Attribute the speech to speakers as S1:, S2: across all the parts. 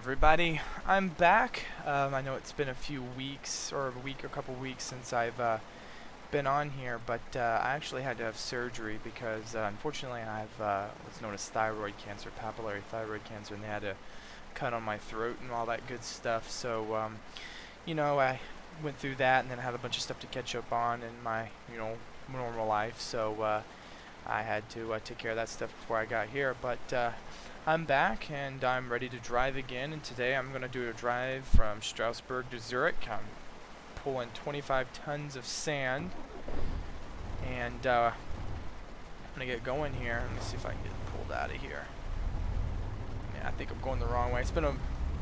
S1: everybody, I'm back. I know it's been a few weeks, or a couple weeks since I've been on here, but I actually had to have surgery because unfortunately I have what's known as thyroid cancer, papillary thyroid cancer, and they had to cut on my throat and all that good stuff. So, you know, I went through that, and then I had a bunch of stuff to catch up on in my, normal life. So I had to take care of that stuff before I got here, but I'm back and I'm ready to drive again, and today I'm going to do a drive from Strasbourg to Zurich. I'm pulling 25 tons of sand, and I'm going to get going here. Let me see if I can get pulled out of here. Yeah, I think I'm going the wrong way. It's been a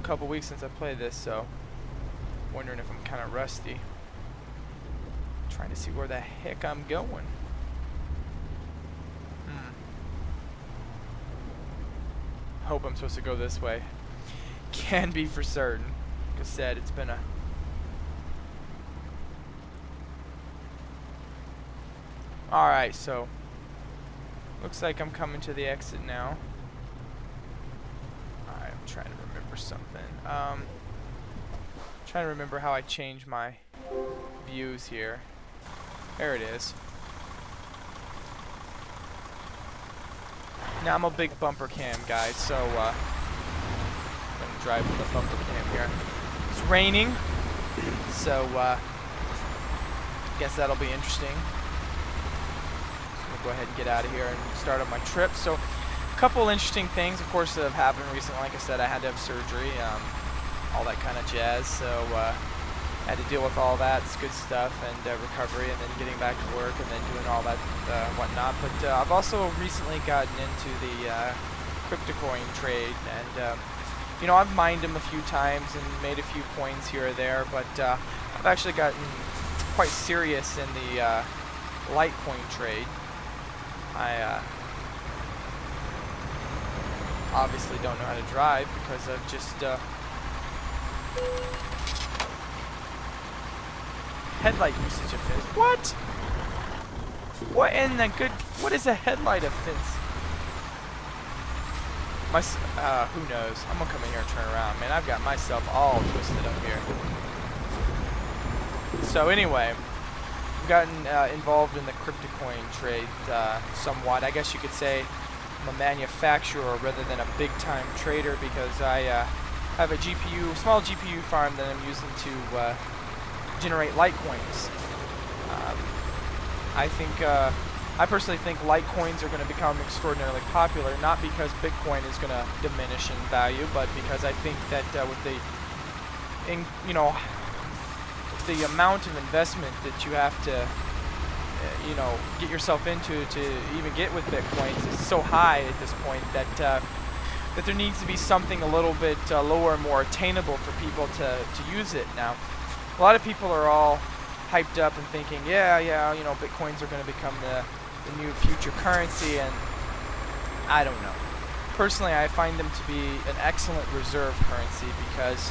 S1: couple weeks since I played this, so wondering if I'm kind of rusty. Trying to see where the heck I'm going. Hope I'm supposed to go this way. Can be for certain. Like I said, it's been a alright, so looks like I'm coming to the exit now. Alright, I'm trying to remember something. Trying to remember how I change my views here. There it is. Now I'm a big bumper cam guy, so I'm gonna drive with the bumper cam here. It's raining, so guess that'll be interesting. So I'm gonna go ahead and get out of here and start on my trip. So a couple interesting things, of course, that have happened recently. Like I said, I had to have surgery, all that kind of jazz. So I had to deal with all that. It's good stuff, and recovery, and then getting back to work, and then doing all that whatnot. But I've also recently gotten into the cryptocoin trade, and I've mined them a few times and made a few coins here or there. But I've actually gotten quite serious in the Litecoin trade. I obviously don't know how to drive because I've just headlight usage offense. What? What in the good? What is a headlight offense? Who knows? I'm gonna come in here and turn around, man. I've got myself all twisted up here. So anyway, I've gotten involved in the cryptocoin trade somewhat. I guess you could say I'm a manufacturer rather than a big-time trader because I have a small GPU farm that I'm using to generate Litecoins. I personally think Litecoins are going to become extraordinarily popular, not because Bitcoin is going to diminish in value, but because I think that with the amount of investment that you have to get yourself into to even get with Bitcoins is so high at this point that that there needs to be something a little bit lower, more attainable for people to use it. Now, a lot of people are all hyped up and thinking, Bitcoins are going to become the new future currency, and I don't know. Personally, I find them to be an excellent reserve currency because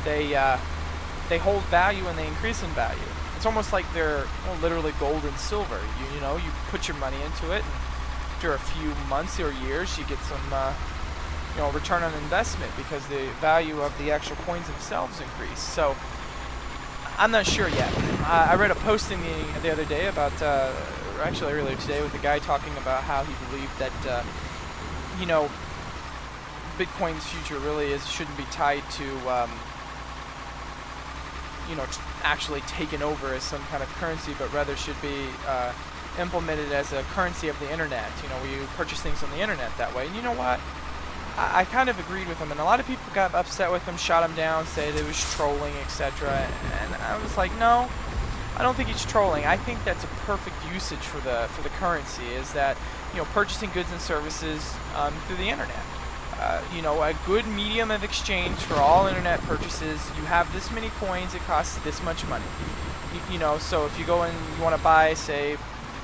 S1: they hold value and they increase in value. It's almost like they're literally gold and silver. You put your money into it, and after a few months or years, you get some return on investment because the value of the actual coins themselves increase. So I'm not sure yet. I read a posting the other day about, actually earlier today, with a guy talking about how he believed that, Bitcoin's future really shouldn't be tied to, actually taken over as some kind of currency, but rather should be implemented as a currency of the internet. Where you purchase things on the internet that way. And you know what? I kind of agreed with him, and a lot of people got upset with him, shot him down, said it was trolling, etc. And I was like, no, I don't think he's trolling. I think that's a perfect usage for the currency, is that purchasing goods and services through the internet. A good medium of exchange for all internet purchases. You have this many coins, it costs this much money. So if you go and you want to buy, say,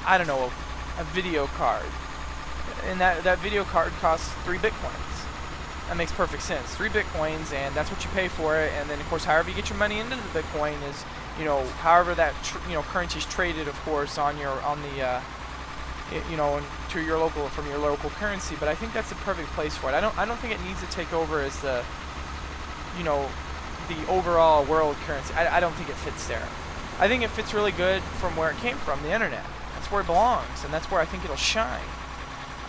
S1: I don't know, a video card, and that video card costs 3 Bitcoins. That makes perfect sense. 3 Bitcoins, and that's what you pay for it. And then, of course, however you get your money into the Bitcoin is, however that currency is traded, of course, on the to your local, from your local currency. But I think that's the perfect place for it. I don't think it needs to take over as the you know, the overall world currency. I don't think it fits there. I think it fits really good from where it came from, the internet. That's where it belongs, and that's where I think it'll shine.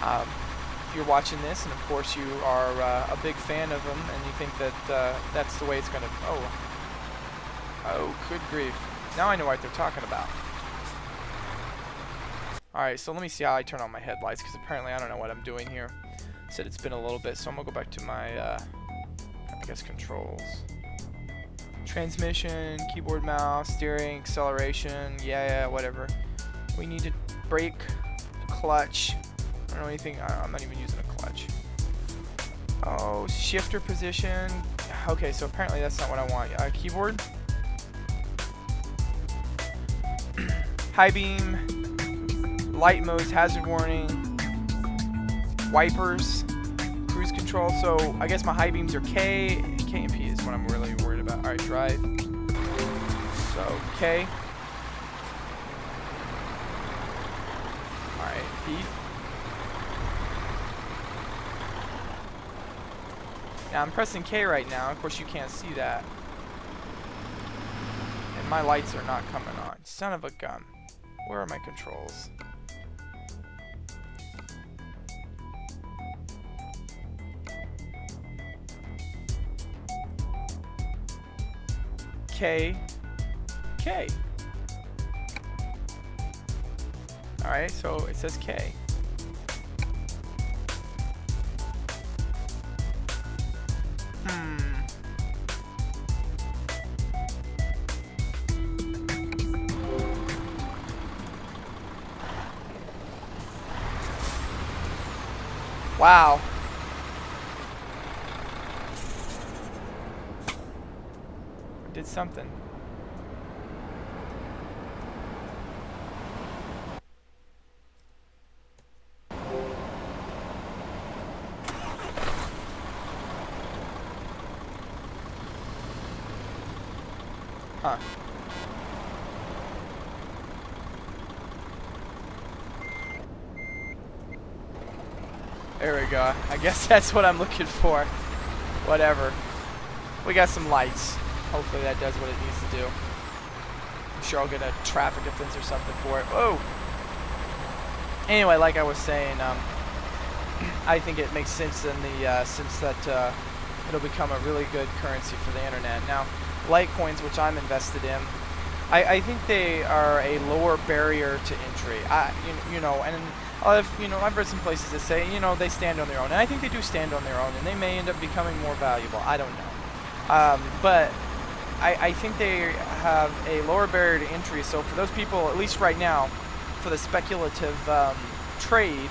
S1: If you're watching this, and of course you are a big fan of them, and you think that that's the way it's going to... Oh, good grief. Now I know what they're talking about. Alright, so let me see how I turn on my headlights, because apparently I don't know what I'm doing here. Said it's been a little bit, so I'm going to go back to my, I guess, controls. Transmission, keyboard, mouse, steering, acceleration, yeah, whatever. We need to brake, clutch. I don't know anything, I'm not even using a clutch. Oh, shifter position. Okay, so apparently that's not what I want. Keyboard. High beam. Light modes, hazard warning, wipers, cruise control. So I guess my high beams are K and P is what I'm really worried about. All right, drive. So K. All right, P. Now I'm pressing K right now. Of course you can't see that, and my lights are not coming on. Son of a gun. Where are my controls? K. Alright, so it says K. Wow. Did something. Huh. There we go. I guess that's what I'm looking for. Whatever. We got some lights. Hopefully that does what it needs to do. I'm sure I'll get a traffic offense or something for it. Whoa! Anyway, like I was saying, I think it makes sense in the sense that it'll become a really good currency for the internet. Now, Litecoins, which I'm invested in, I think they are a lower barrier to entry. You know, and I've read some places that say, you know, they stand on their own, and I think they do stand on their own, and they may end up becoming more valuable. I don't know, but I think they have a lower barrier to entry. So for those people, at least right now, for the speculative trade,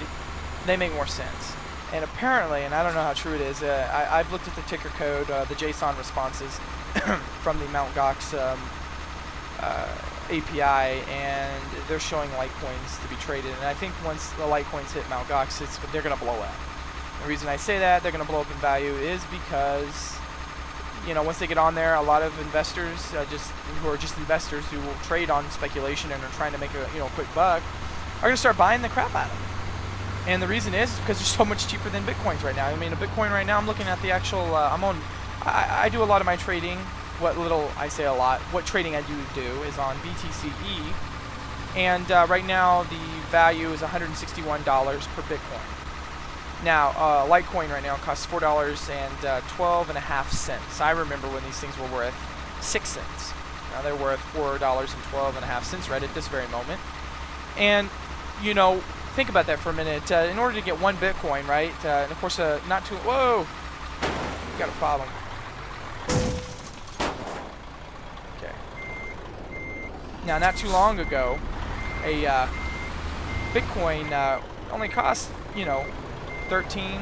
S1: they make more sense. And apparently, and I don't know how true it is, I've looked at the ticker code, the JSON responses from the Mt. Gox API, and they're showing Litecoins to be traded. And I think once the Litecoins hit Mt. Gox, they're going to blow up. The reason I say that they're going to blow up in value is because, you know, once they get on there, a lot of investors, who are just investors who will trade on speculation and are trying to make a quick buck, are going to start buying the crap out of them. And the reason is because they're so much cheaper than Bitcoins right now. I mean, a Bitcoin right now, I'm looking at the actual, I do a lot of my trading, what trading I do is on Btc-E. And right now, the value is $161 per Bitcoin. Now, Litecoin right now costs $4.12.5. I remember when these things were worth 6 cents. Now they're worth $4.12.5 right at this very moment. And, you know, think about that for a minute. In order to get one Bitcoin, right, and of course, not too... Whoa! We got a problem. Okay. Now, not too long ago, a Bitcoin only cost, $13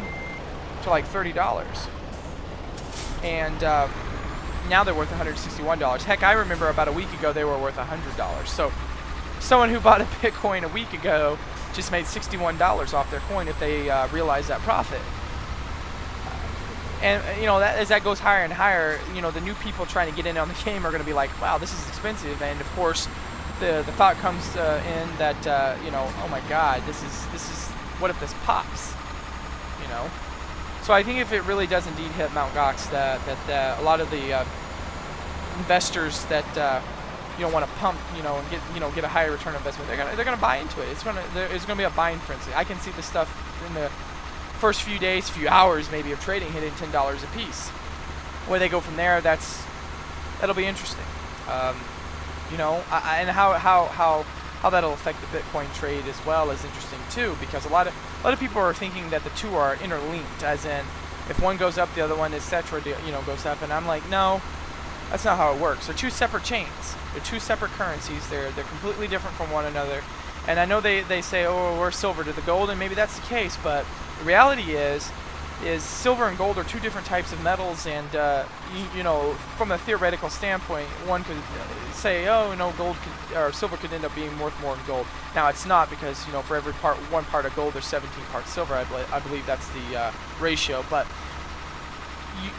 S1: to like $30. And now they're worth $161. Heck, I remember about a week ago they were worth $100. So someone who bought a Bitcoin a week ago just made $61 off their coin if they realize that profit. And as that goes higher and higher, the new people trying to get in on the game are going to be like, wow, this is expensive. And of course, the thought comes in that oh my God, this is what if this pops? So I think if it really does indeed hit Mt. Gox, that a lot of the investors that want to pump, and get a higher return on investment, they're gonna buy into it. It's gonna be a buying frenzy. I can see this stuff in the first few days, few hours maybe of trading hitting $10 a piece. Where they go from there, that'll be interesting. And how that'll affect the Bitcoin trade as well is interesting too, because a lot of people are thinking that the two are interlinked, as in if one goes up, the other one, etc., goes up, and I'm like, no, that's not how it works. They're two separate chains. They're two separate currencies. They're completely different from one another. And I know they say, oh, we're silver to the gold, and maybe that's the case, but the reality is silver and gold are two different types of metals, and from a theoretical standpoint, one could say, oh, no, gold or silver could end up being worth more than gold. Now it's not, because for every one part of gold, there's 17 parts silver. I believe that's the ratio, but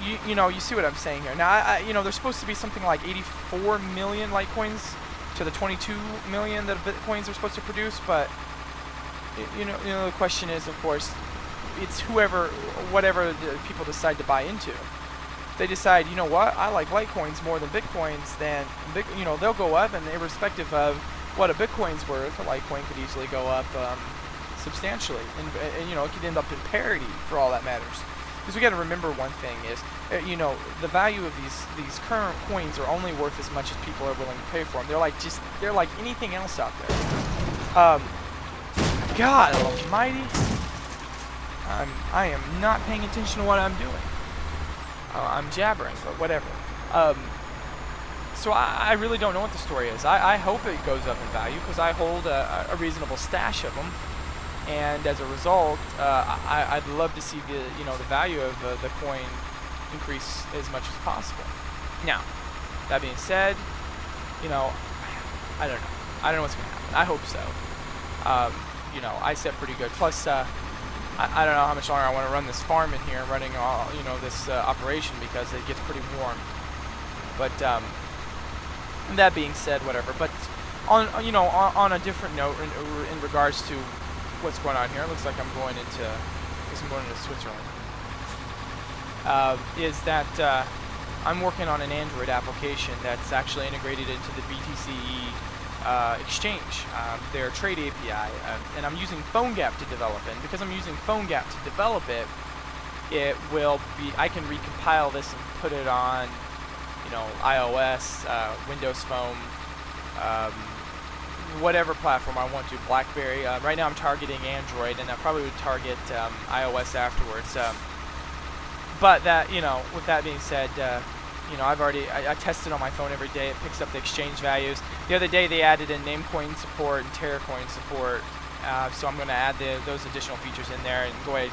S1: you see what I'm saying here. Now there's supposed to be something like 84 million Litecoins to the 22 million that Bitcoins are supposed to produce, but the question is, of course, it's whatever the people decide to buy into. If they decide, you know what, I like Litecoins more than Bitcoins, then they'll go up, and irrespective of what a Bitcoin's worth, a Litecoin could easily go up substantially, and it could end up in parity for all that matters. Because we got to remember one thing is, the value of these current coins are only worth as much as people are willing to pay for them. They're like anything else out there. God Almighty. I am not paying attention to what I'm doing. I'm jabbering, but whatever. So I really don't know what the story is. I hope it goes up in value, because I hold a reasonable stash of them, and as a result, I'd love to see the value of the coin increase as much as possible. Now, that being said, I don't know. I don't know what's gonna happen. I hope so. I set pretty good. Plus, I don't know how much longer I want to run this farm in here, running all this operation, because it gets pretty warm. But that being said, whatever. But on a different note, in regards to what's going on here, it looks like I'm going into Switzerland. Is that I'm working on an Android application that's actually integrated into the Btc-E exchange, their trade API, and I'm using PhoneGap to develop it. And because I'm using PhoneGap to develop it, I can recompile this and put it on, iOS, Windows Phone, whatever platform I want to, BlackBerry. Right now I'm targeting Android, and I probably would target iOS afterwards. But that, with that being said, I test it on my phone every day. It picks up the exchange values. The other day they added in Namecoin support and Terracoin support, so I'm going to add those additional features in there and go ahead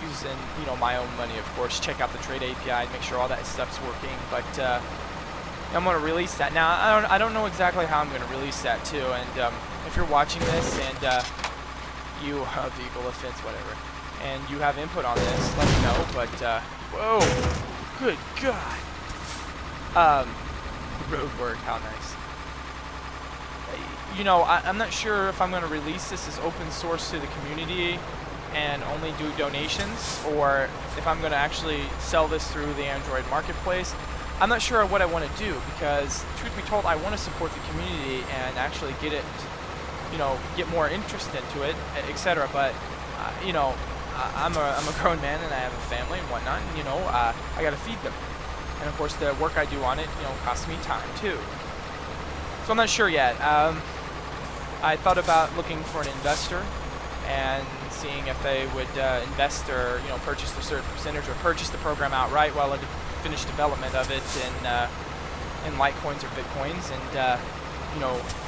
S1: and use my own money, of course. Check out the trade API and make sure all that stuff's working. But I'm going to release that. Now I don't know exactly how I'm going to release that too. And if you're watching this and you vehicle offense, whatever, and you have input on this, let me know. But whoa, good God. Road work, how nice. I'm not sure if I'm going to release this as open source to the community and only do donations, or if I'm going to actually sell this through the Android marketplace. I'm not sure what I want to do, because truth be told, I want to support the community and actually get it, get more interest into it, etc. But I'm a grown man, and I have a family and whatnot, and I got to feed them. And of course, the work I do on it, costs me time too. So I'm not sure yet. I thought about looking for an investor and seeing if they would invest or purchase a certain percentage, or purchase the program outright while I finish development of it in Litecoins or Bitcoins, and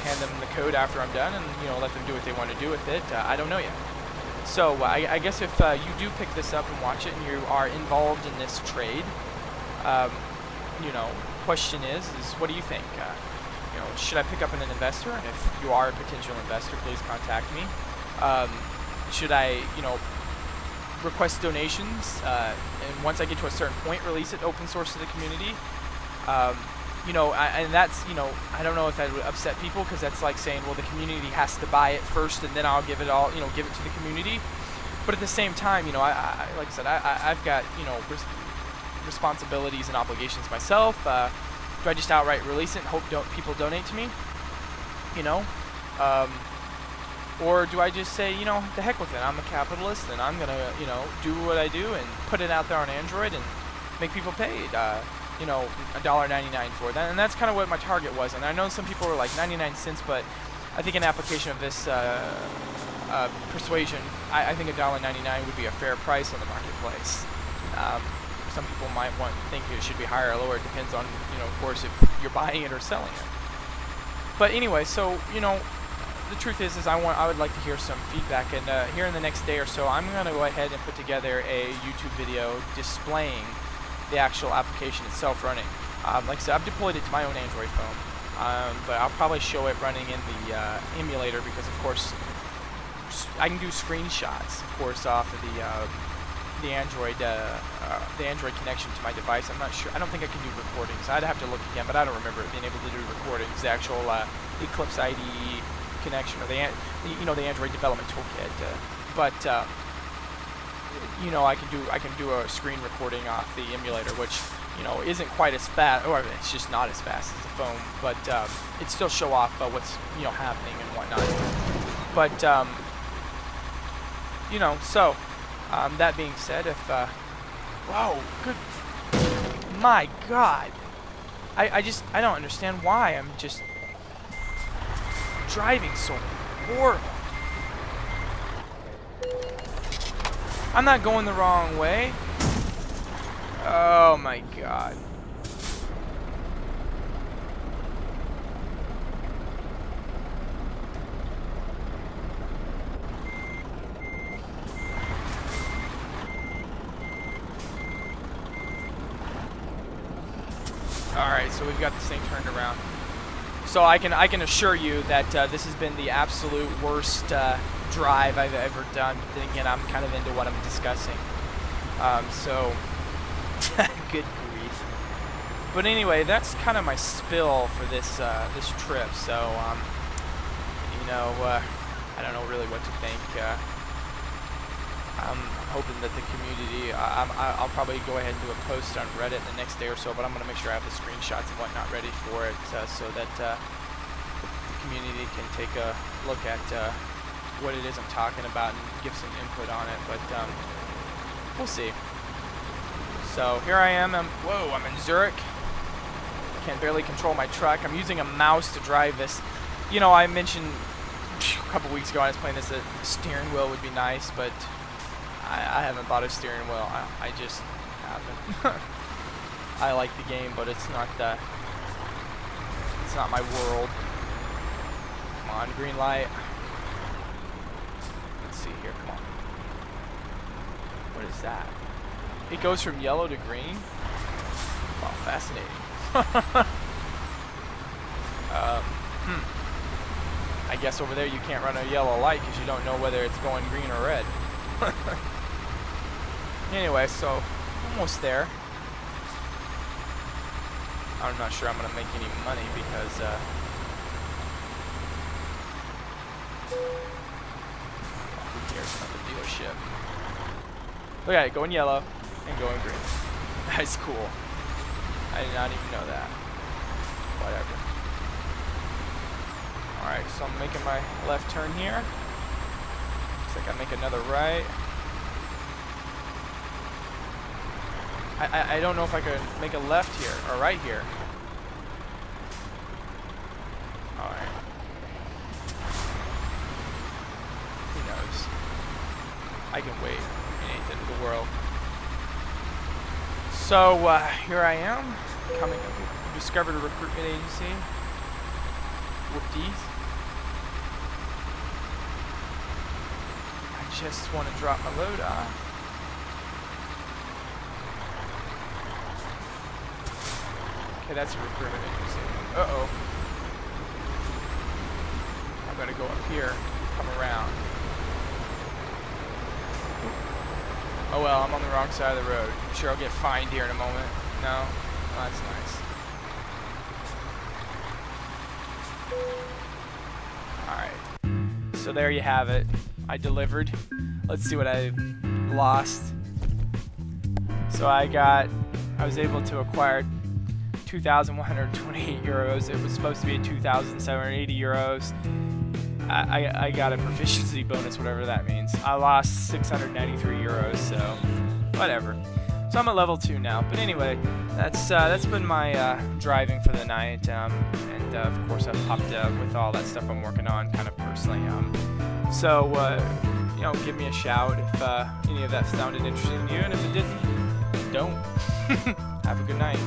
S1: hand them the code after I'm done, and let them do what they want to do with it. I don't know yet. So I guess if you do pick this up and watch it, and you are involved in this trade, question is what do you think? Should I pick up an investor? And if you are a potential investor, please contact me. Should I, request donations, and once I get to a certain point, release it open source to the community? And that's, I don't know if that would upset people, because that's like saying, well, the community has to buy it first, and then I'll give it all, give it to the community. But at the same time, you know, like I said, I've got, you know, responsibilities and obligations myself. Do I just outright release it and hope people donate to me? You know? Or do I just say, you know, the heck with it, I'm a capitalist and I'm gonna, you know, do what I do and put it out there on Android and make people pay, you know, $1.99 for it. And that's kind of what my target was. And I know some people were like 99 cents, but I think an application of this persuasion, I think $1.99 would be a fair price on the marketplace. Some people might think it should be higher or lower. It depends on, you know, of course, if you're buying it or selling it. But anyway, so, you know, the truth is I would like to hear some feedback, and here in the next day or so, I'm going to go ahead and put together a YouTube video displaying the actual application itself running. Like I said, I've deployed it to my own Android phone, but I'll probably show it running in the emulator because, of course, I can do screenshots, of course, off of the Android connection to my device. I'm not sure. I don't think I can do recordings. I'd have to look again, but I don't remember being able to do recordings. The actual Eclipse IDE connection, or the Android development toolkit. But you know, I can do a screen recording off the emulator, which, you know, isn't quite as fast, or it's just not as fast as the phone, but it still show off what's, you know, happening and whatnot. But you know, so that being said, if whoa, good, my God, I don't understand why I'm just driving so horrible. I'm not going the wrong way. Oh my God. Alright, so we've got this thing turned around. So I can assure you that this has been the absolute worst drive I've ever done. But then again, I'm kind of into what I'm discussing. So, good grief. But anyway, that's kind of my spill for this this trip. So, you know, I don't know really what to think. I'm hoping that the community, I'll probably go ahead and do a post on Reddit the next day or so, but I'm going to make sure I have the screenshots and whatnot ready for it so that the community can take a look at what it is I'm talking about and give some input on it, but we'll see. So here I am, whoa, I'm in Zurich. Can't barely control my truck. I'm using a mouse to drive this. You know, I mentioned a couple weeks ago I was playing this, that steering wheel would be nice, but I haven't bought a steering wheel. I just haven't. I like the game, but it's not my world. Come on, green light. Let's see here. Come on. What is that? It goes from yellow to green. Wow, fascinating. I guess over there you can't run a yellow light because you don't know whether it's going green or red. Anyway, so almost there. I'm not sure I'm gonna make any money because who cares about the dealership? Look at it, going yellow and going green. That's cool. I did not even know that. Whatever. Alright, so I'm making my left turn here. Looks like I make another right. I don't know if I could make a left here, or right here. Alright. Who knows? I can wait. It ain't the end of the world. So, here I am. Discovered a recruitment agency. Whoop-dees. I just want to drop my load off. Okay, that's a recruitment agency. Uh-oh. I'm gonna go up here, come around. Oh well, I'm on the wrong side of the road. I'm sure I'll get fined here in a moment. No? Oh, that's nice. Alright. So there you have it. I delivered. Let's see what I lost. So I was able to acquire 2,128 euros. It was supposed to be 2,780 euros. I got a proficiency bonus, whatever that means. I lost 693 euros, so whatever. So I'm at level 2 now. But anyway, that's been my driving for the night. And of course I've popped with all that stuff I'm working on kind of personally. So you know, give me a shout if any of that sounded interesting to you, and if it didn't, don't. Have a good night.